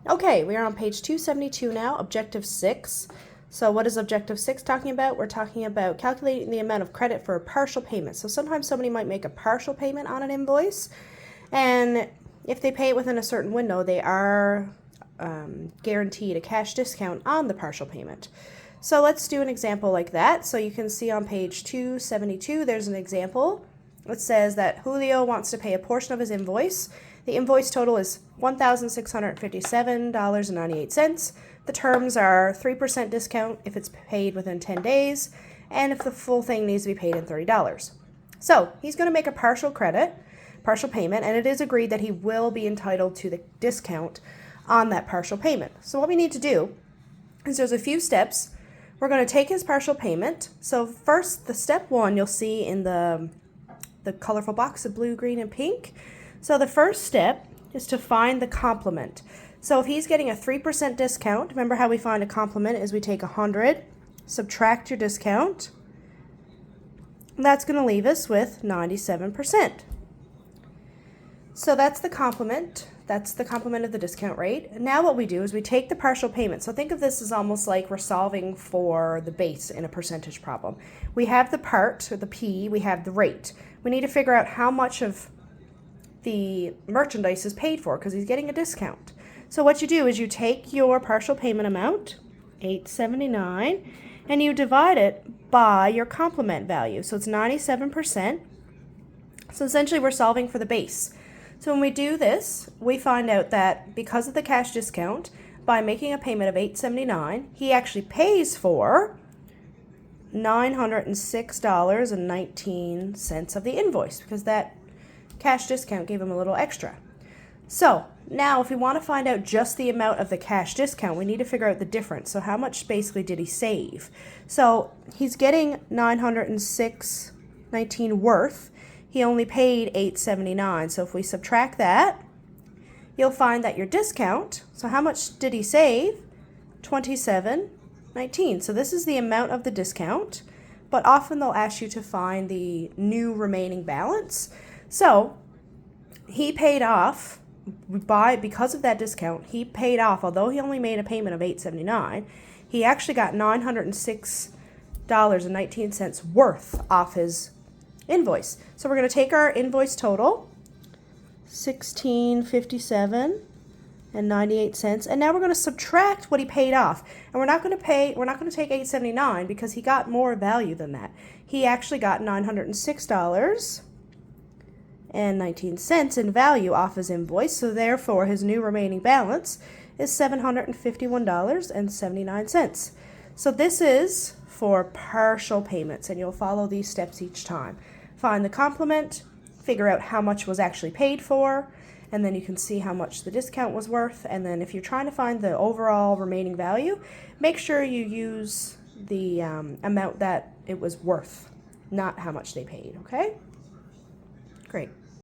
Okay, we are on page 272 now, objective 6. So what is objective 6 talking about? We're talking about calculating the amount of credit for a partial payment. So sometimes somebody might make a partial payment on an invoice, and if they pay it within a certain window, they are guaranteed a cash discount on the partial payment. So let's do an example like that. So you can see on page 272, there's an example. It says that Julio wants to pay a portion of his invoice. The invoice total is $1,657.98. The terms are 3% discount if it's paid within 10 days, and if the full thing needs to be paid in $30. So he's going to make a partial payment, and it is agreed that he will be entitled to the discount on that partial payment. So what we need to do is there's a few steps. We're going to take his partial payment. So first, the step 1 you'll see in the colorful box of blue, green, and pink. So the first step is to find the complement. So if he's getting a 3% discount, remember how we find a complement is we take 100, subtract your discount, and that's going to leave us with 97%. So that's the complement. That's the complement of the discount rate. Now what we do is we take the partial payment. So think of this as almost like we're solving for the base in a percentage problem. We have the part, or the P, we have the rate. We need to figure out how much of the merchandise is paid for because he's getting a discount. So what you do is you take your partial payment amount, $879, and you divide it by your complement value. So it's 97%. So essentially we're solving for the base. So when we do this, we find out that because of the cash discount, by making a payment of $879, he actually pays for $906.19 of the invoice because that cash discount gave him a little extra. So now if we want to find out just the amount of the cash discount, we need to figure out the difference. So how much basically did he save? So he's getting $906.19 worth. He only paid $879. So if we subtract that, you'll find that your discount, so how much did he save? $27.19. So this is the amount of the discount, but often they'll ask you to find the new remaining balance. So he paid off because of that discount, he paid off, although he only made a payment of $879, he actually got $906.19 worth off his invoice. So we're going to take our invoice total, $1657.98, and now we're going to subtract what he paid off. And we're not going to take $879 because he got more value than that. He actually got $906.19 in value off his invoice, so therefore his new remaining balance is $751.79. So this is for partial payments, and you'll follow these steps each time. Find the complement, figure out how much was actually paid for, and then you can see how much the discount was worth. And then if you're trying to find the overall remaining value, make sure you use the amount that it was worth, not how much they paid, okay? Great.